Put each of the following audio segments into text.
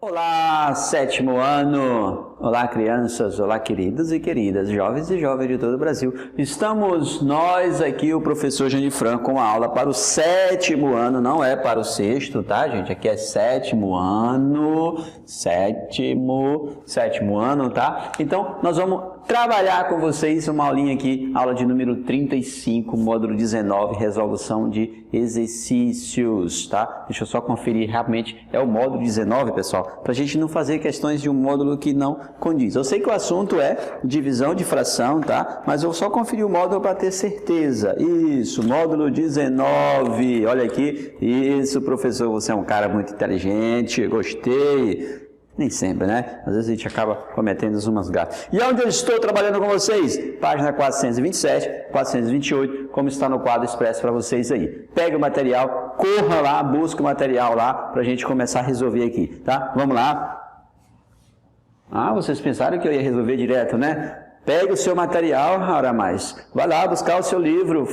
Olá, sétimo ano! Olá, crianças! Olá, queridos e queridas, jovens e jovens de todo o Brasil. Estamos nós aqui, o professor Janifran, com a aula para o sétimo ano, não é para o sexto, tá, gente? Aqui é sétimo ano, sétimo ano, tá? Então, nós vamos trabalhar com vocês uma aulinha aqui, aula de número 35, módulo 19, resolução de exercícios, tá? Deixa eu só conferir, realmente é o módulo 19, pessoal, para a gente não fazer questões de um módulo que não condiz. Eu sei que o assunto é divisão de fração, tá? Mas eu só conferi o módulo para ter certeza. Isso, módulo 19, olha aqui. Isso, professor, você é um cara muito inteligente, gostei. Nem sempre, né? Às vezes a gente acaba cometendo umas gafas. E onde eu estou trabalhando com vocês? Página 427, 428, como está no quadro expresso para vocês aí. Pega o material, corra lá, busca o material lá para a gente começar a resolver aqui, tá? Vamos lá. Ah, vocês pensaram que eu ia resolver direto, né? Pegue o seu material, ora mais. Vai lá buscar o seu livro,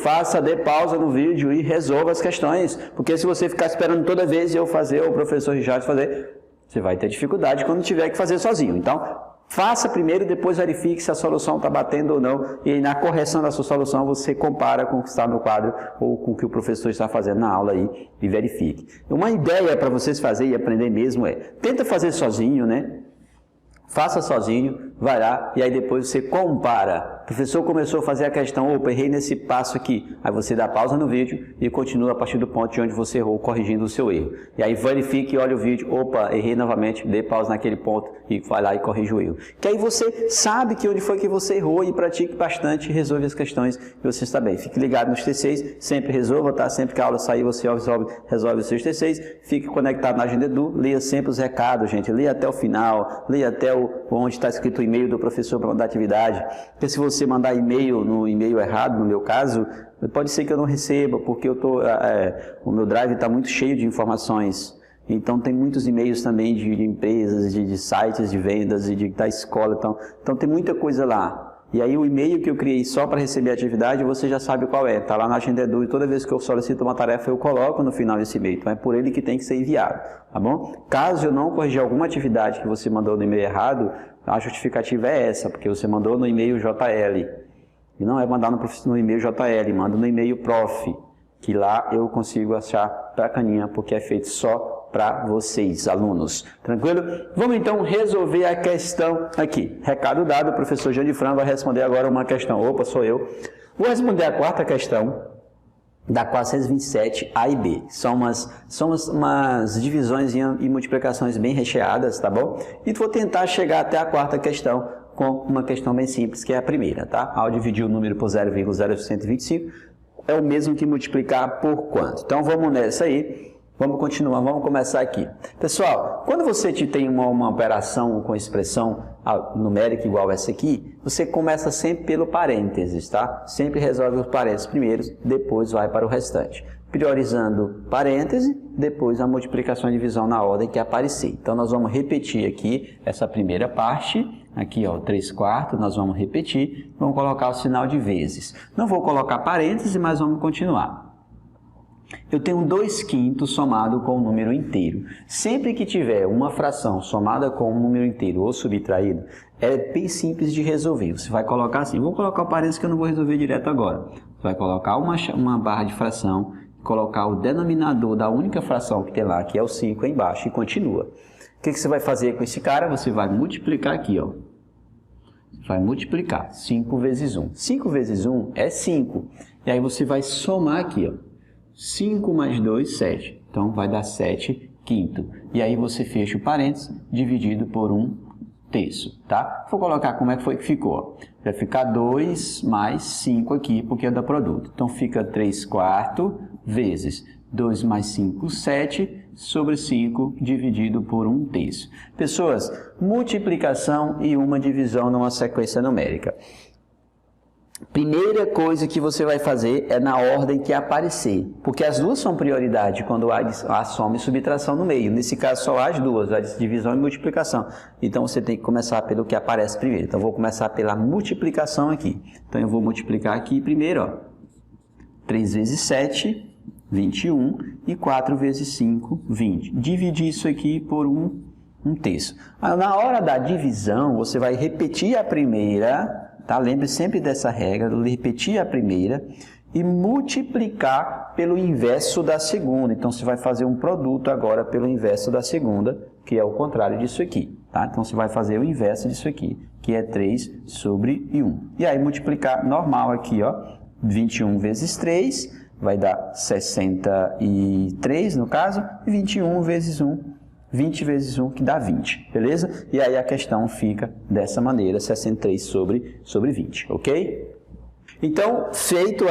dê pausa no vídeo e resolva as questões. Porque se você ficar esperando toda vez eu fazer, ou o professor Richard fazer, você vai ter dificuldade quando tiver que fazer sozinho. Então, faça primeiro e depois verifique se a solução está batendo ou não. E na correção da sua solução, você compara com o que está no quadro ou com o que o professor está fazendo na aula aí e verifique. Uma ideia para vocês fazerem e aprender mesmo é, tenta fazer sozinho, né? Faça sozinho, vai lá e aí depois você compara. O professor começou a fazer a questão, opa, errei nesse passo aqui. Aí você dá pausa no vídeo e continua a partir do ponto de onde você errou, corrigindo o seu erro. E aí verifique, olha o vídeo, opa, errei novamente, dê pausa naquele ponto e vai lá e corrige o erro. Que aí você sabe que onde foi que você errou e pratique bastante e resolve as questões e você está bem. Fique ligado nos T6, sempre resolva, tá? Sempre que a aula sair, você resolve os seus T6. Fique conectado na Agenda Edu, leia sempre os recados, gente. Leia até o final, leia até onde está escrito o e-mail do professor para mandar atividade. Porque se você mandar e-mail no e-mail errado, no meu caso, pode ser que eu não receba, porque o meu drive está muito cheio de informações. Então tem muitos e-mails também de empresas, de sites de vendas e da escola. Então tem muita coisa lá. E aí o e-mail que eu criei só para receber a atividade, você já sabe qual é. Está lá na Agenda Edu e toda vez que eu solicito uma tarefa, eu coloco no final desse e-mail. Então é por ele que tem que ser enviado, tá bom? Caso eu não corrigir alguma atividade que você mandou no e-mail errado, a justificativa é essa, porque você mandou no e-mail JL. E não é mandar no e-mail JL, manda no e-mail prof, que lá eu consigo achar bacaninha, porque é feito só para vocês, alunos. Tranquilo? Vamos então resolver a questão aqui. Recado dado, o professor Janifran vai responder agora uma questão. Opa, sou eu. Vou responder a quarta questão da 427 A e B. São umas divisões e multiplicações bem recheadas, tá bom? E vou tentar chegar até a quarta questão com uma questão bem simples, que é a primeira, tá? Ao dividir o número por 0,0125, é o mesmo que multiplicar por quanto? Então vamos nessa aí. Vamos continuar, vamos começar aqui. Pessoal, quando você tem uma operação com expressão numérica igual essa aqui, você começa sempre pelo parênteses, tá? Sempre resolve os parênteses primeiro, depois vai para o restante. Priorizando parêntese, depois a multiplicação e divisão na ordem que aparecer. Então, nós vamos repetir aqui essa primeira parte, aqui ó, 3/4, nós vamos repetir, vamos colocar o sinal de vezes. Não vou colocar parêntese, mas vamos continuar. Eu tenho 2/5 somado com um número inteiro. Sempre que tiver uma fração somada com um número inteiro ou subtraído, é bem simples de resolver. Você vai colocar assim, vou colocar o parênteses que eu não vou resolver direto agora. Você vai colocar uma barra de fração, colocar o denominador da única fração que tem lá, que é o 5, aí embaixo, e continua. O que você vai fazer com esse cara? Você vai multiplicar aqui, ó. Vai multiplicar 5 vezes 1. 5 vezes 1 é 5. E aí você vai somar aqui, ó. 5 mais 2, 7. Então, vai dar 7/5. E aí você fecha o parênteses dividido por 1/3, tá? Vou colocar como é que foi que ficou. Vai ficar 2 mais 5 aqui, porque é da produto. Então, fica 3/4 vezes 2 mais 5, 7, sobre 5 dividido por 1/3. Pessoas, multiplicação e uma divisão numa sequência numérica. Primeira coisa que você vai fazer é na ordem que aparecer, porque as duas são prioridade quando há soma e subtração no meio. Nesse caso só há as duas, a divisão e multiplicação. Então você tem que começar pelo que aparece primeiro. Então eu vou começar pela multiplicação aqui. Então eu vou multiplicar aqui primeiro, ó. 3 vezes 7, 21, e 4 vezes 5, 20. Dividir isso aqui por 1 1/3. Na hora da divisão, você vai repetir a primeira, tá? Lembre sempre dessa regra, de repetir a primeira e multiplicar pelo inverso da segunda. Então, você vai fazer um produto agora pelo inverso da segunda, que é o contrário disso aqui, tá? Então, você vai fazer o inverso disso aqui, que é 3 sobre 1. E aí, multiplicar normal aqui, ó, 21 vezes 3, vai dar 63, no caso, e 21 vezes 1, 20 vezes 1, que dá 20, beleza? E aí, a questão fica dessa maneira, 63 sobre 20, ok? Então, feito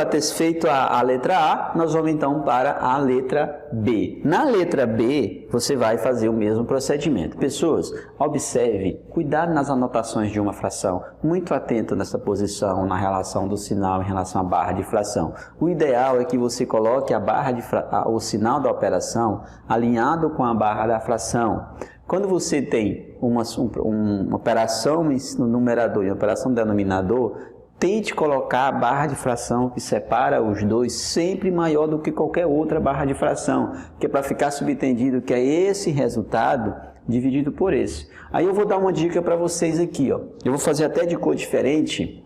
a letra A, nós vamos então para a letra B. Na letra B, você vai fazer o mesmo procedimento. Pessoas, observe, cuidado nas anotações de uma fração, muito atento nessa posição, na relação do sinal em relação à barra de fração. O ideal é que você coloque o sinal da operação alinhado com a barra da fração. Quando você tem uma operação no numerador e uma operação no denominador, tente colocar a barra de fração que separa os dois sempre maior do que qualquer outra barra de fração, que é para ficar subentendido que é esse resultado dividido por esse. Aí eu vou dar uma dica para vocês aqui, ó. Eu vou fazer até de cor diferente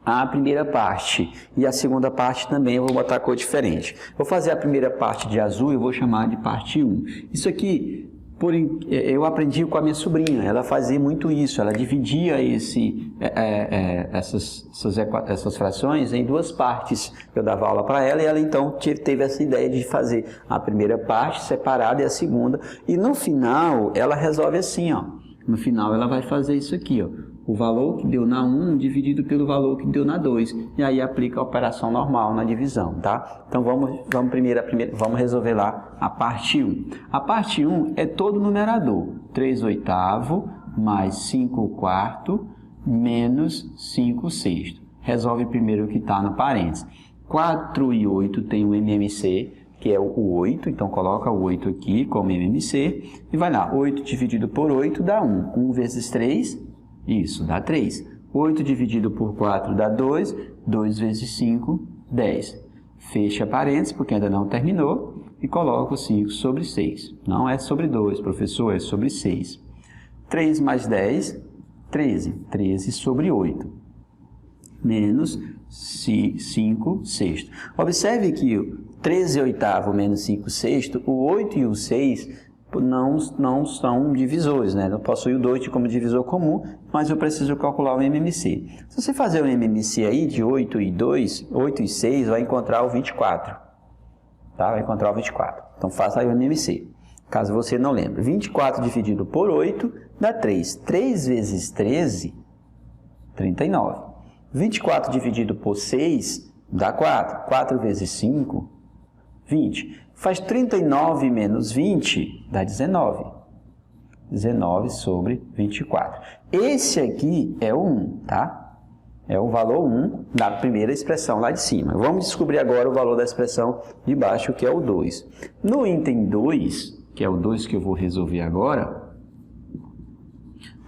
a primeira parte e a segunda parte também eu vou botar cor diferente. Vou fazer a primeira parte de azul e vou chamar de parte 1. Isso aqui eu aprendi com a minha sobrinha, ela fazia muito isso, ela dividia essas frações em duas partes. Eu dava aula para ela e ela então teve essa ideia de fazer a primeira parte separada e a segunda. E no final ela resolve assim, ó. No final ela vai fazer isso aqui, ó. O valor que deu na 1 dividido pelo valor que deu na 2. E aí aplica a operação normal na divisão, tá? Então vamos resolver lá a parte 1. A parte 1 é todo numerador. 3/8 mais 5/4 menos 5/6. Resolve primeiro o que está no parênteses. 4 e 8 tem um MMC, que é o 8. Então coloca o 8 aqui como MMC. E vai lá, 8 dividido por 8 dá 1. 1 vezes 3... Isso, dá 3. 8 dividido por 4 dá 2. 2 vezes 5, 10. Fecha parênteses, porque ainda não terminou. E coloca o 5 sobre 6. Não é sobre 2, professor, é sobre 6. 3 mais 10, 13. 13 sobre 8. Menos 5/6. Observe que o 13/8 menos 5/6, o 8 e o 6... não são divisores, né? Não possui o 2 como divisor comum, mas eu preciso calcular o MMC. Se você fazer o MMC aí de 8 e 6, vai encontrar o 24. Tá? Vai encontrar o 24. Então faça aí o MMC, caso você não lembre. 24 dividido por 8 dá 3. 3 vezes 13, 39. 24 dividido por 6 dá 4. 4 vezes 5, 20. Faz 39 menos 20, dá 19. 19 sobre 24. Esse aqui é o 1, tá? É o valor 1 da primeira expressão lá de cima. Vamos descobrir agora o valor da expressão de baixo, que é o 2. No item 2, que é o 2 que eu vou resolver agora,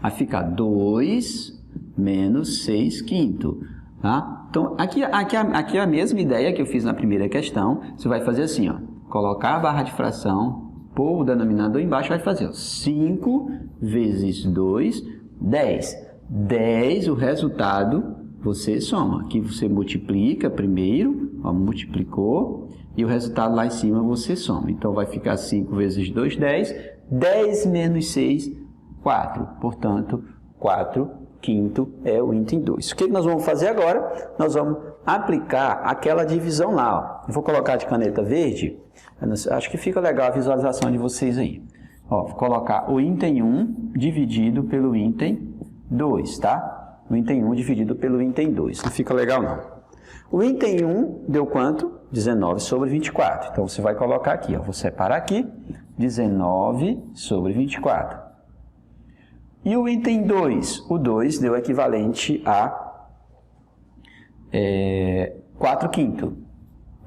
vai ficar 2 menos 6/5, tá? Então, aqui é a mesma ideia que eu fiz na primeira questão. Você vai fazer assim, ó. Colocar a barra de fração, pôr o denominador embaixo, vai fazer ó, 5 vezes 2, 10. 10, o resultado, você soma. Aqui você multiplica primeiro, ó, multiplicou, e o resultado lá em cima você soma. Então, vai ficar 5 vezes 2, 10. 10 menos 6, 4. Portanto, 4/5 é o item 2. O que nós vamos fazer agora? Nós vamos aplicar aquela divisão lá. Ó. Eu vou colocar de caneta verde. Acho que fica legal a visualização de vocês aí. Ó, vou colocar o item 1 dividido pelo item 2, tá? O item 1 dividido pelo item 2. Não fica legal, não. O item 1 deu quanto? 19 sobre 24. Então, você vai colocar aqui, ó. Vou separar aqui. 19 sobre 24. E o item 2? O 2 deu equivalente a 4/5.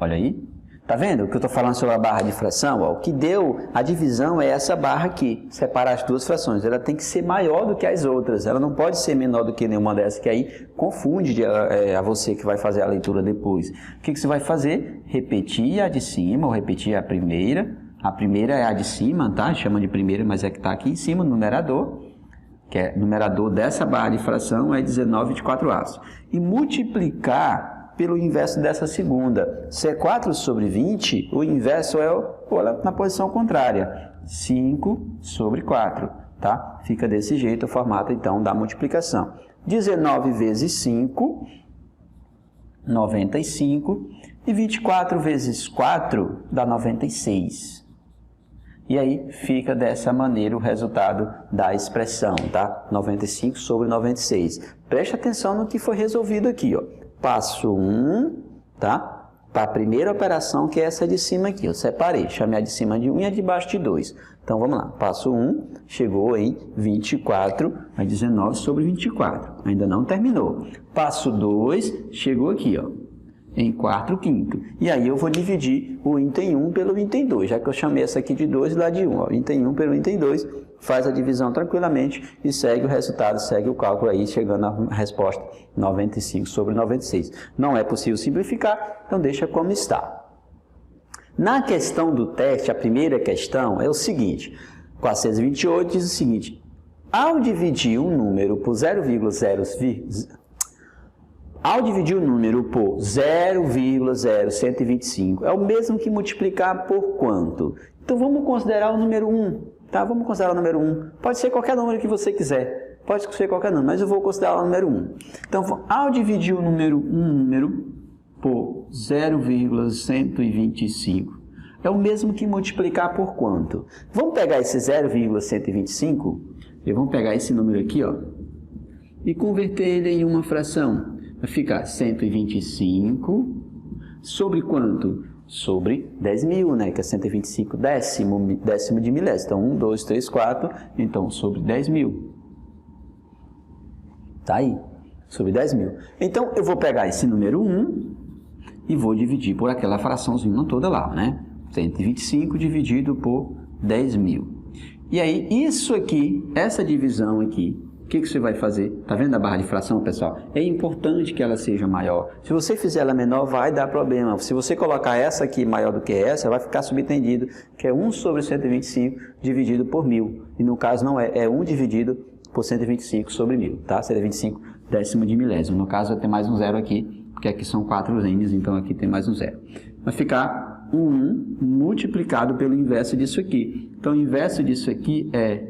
Olha aí. Tá vendo o que eu estou falando sobre a barra de fração? Ó, o que deu a divisão é essa barra aqui. Separar as duas frações. Ela tem que ser maior do que as outras. Ela não pode ser menor do que nenhuma dessas, que aí confunde a você que vai fazer a leitura depois. O que você vai fazer? Repetir a de cima, ou repetir a primeira, A primeira é a de cima, tá? Chama de primeira, mas é que está aqui em cima, no numerador, que é numerador dessa barra de fração, é 19 de 4/8. E multiplicar pelo inverso dessa segunda. Se é 4 sobre 20, o inverso é na posição contrária. 5 sobre 4, tá? Fica desse jeito o formato, então, da multiplicação. 19 vezes 5, 95. E 24 vezes 4 dá 96. E aí fica dessa maneira o resultado da expressão, tá? 95 sobre 96. Preste atenção no que foi resolvido aqui, ó. Passo 1, tá? Para a primeira operação, que é essa de cima aqui. Eu separei, chamei a de cima de 1 e a de baixo de 2. Então, vamos lá. Passo 1, chegou em 24, a 19 sobre 24. Ainda não terminou. Passo 2, chegou aqui, ó, em 4/5. E aí eu vou dividir o item 1 pelo item 2, já que eu chamei essa aqui de 2 e lá de 1. Ó. Item 1 pelo item 2, faz a divisão tranquilamente e segue o resultado, segue o cálculo aí, chegando à resposta 95 sobre 96. Não é possível simplificar, então deixa como está. Na questão do teste, a primeira questão é o seguinte, 428 diz o seguinte, ao dividir um número por 0,0125, é o mesmo que multiplicar por quanto? Então, vamos considerar o número 1, tá? Vamos considerar o número 1. Pode ser qualquer número que você quiser. Pode ser qualquer número, mas eu vou considerar o número 1. Então, ao dividir o número por 0,125, é o mesmo que multiplicar por quanto? Vamos pegar esse 0,125, e vamos pegar esse número aqui, ó, e converter ele em uma fração. Vai ficar 125 sobre quanto? Sobre 10.000, né? Que é 125 décimo de milésimo. Então, 1, 2, 3, 4. Então, sobre 10.000. Tá aí. Sobre 10.000. Então, eu vou pegar esse número 1 e vou dividir por aquela fraçãozinha toda lá, né? 125 dividido por 10.000. E aí, isso aqui, essa divisão aqui, o que você vai fazer? Tá vendo a barra de fração, pessoal? É importante que ela seja maior. Se você fizer ela menor, vai dar problema. Se você colocar essa aqui maior do que essa, vai ficar subentendido que é 1 sobre 125 dividido por 1.000. E no caso não é, é 1 dividido por 125 sobre 1.000, tá? 125 décimo de milésimo. No caso, vai ter mais um zero aqui, porque aqui são 4 n's, então aqui tem mais um zero. Vai ficar 1 multiplicado pelo inverso disso aqui. Então, o inverso disso aqui é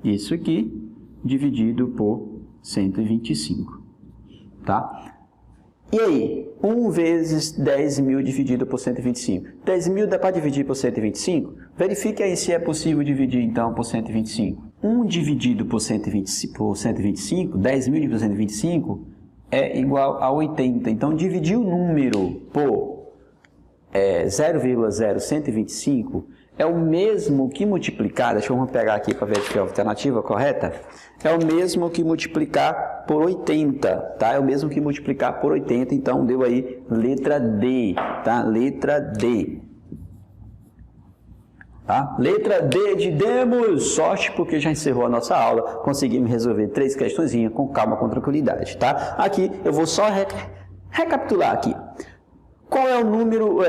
isso aqui, dividido por 125, tá? E aí, 1 vezes 10.000 dividido por 125. 10.000 dá para dividir por 125? Verifique aí se é possível dividir, então, por 125. 1 dividido por 125, 10.000 dividido por 125, é igual a 80. Então, dividir o número por 0,0125 é o mesmo que multiplicar, deixa eu pegar aqui para ver se é a alternativa correta, é o mesmo que multiplicar por 80, tá? É o mesmo que multiplicar por 80, então deu aí letra D, tá? Letra D. Tá? Letra D de demos, sorte porque já encerrou a nossa aula, conseguimos resolver 3 questõezinhas com calma, com tranquilidade, tá? Aqui eu vou só recapitular aqui. Qual é o número,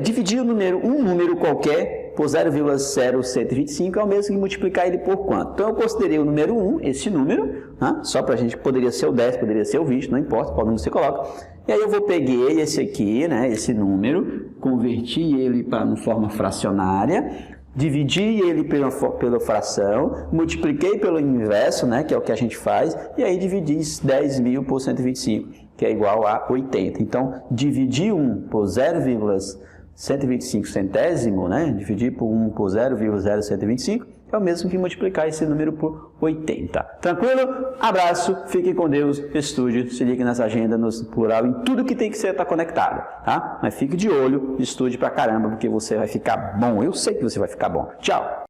dividir um número qualquer por 0,0125 é o mesmo que multiplicar ele por quanto? Então eu considerei o número 1, esse número, né? Só para a gente, poderia ser o 10, poderia ser o 20, não importa qual número você coloca. E aí eu peguei esse aqui, né, esse número, converti ele para uma forma fracionária, dividi ele pela fração, multipliquei pelo inverso, né, que é o que a gente faz, e aí dividi 10.000 por 125, que é igual a 80. Então, dividir 1 por 0,125 centésimo, né, dividir por 1 por 0,0125, é o mesmo que multiplicar esse número por 80. Tranquilo? Abraço, fique com Deus, estude, se ligue nessa agenda, no plural, em tudo que tem que ser estar conectado, tá? Mas fique de olho, estude pra caramba, porque você vai ficar bom. Eu sei que você vai ficar bom. Tchau!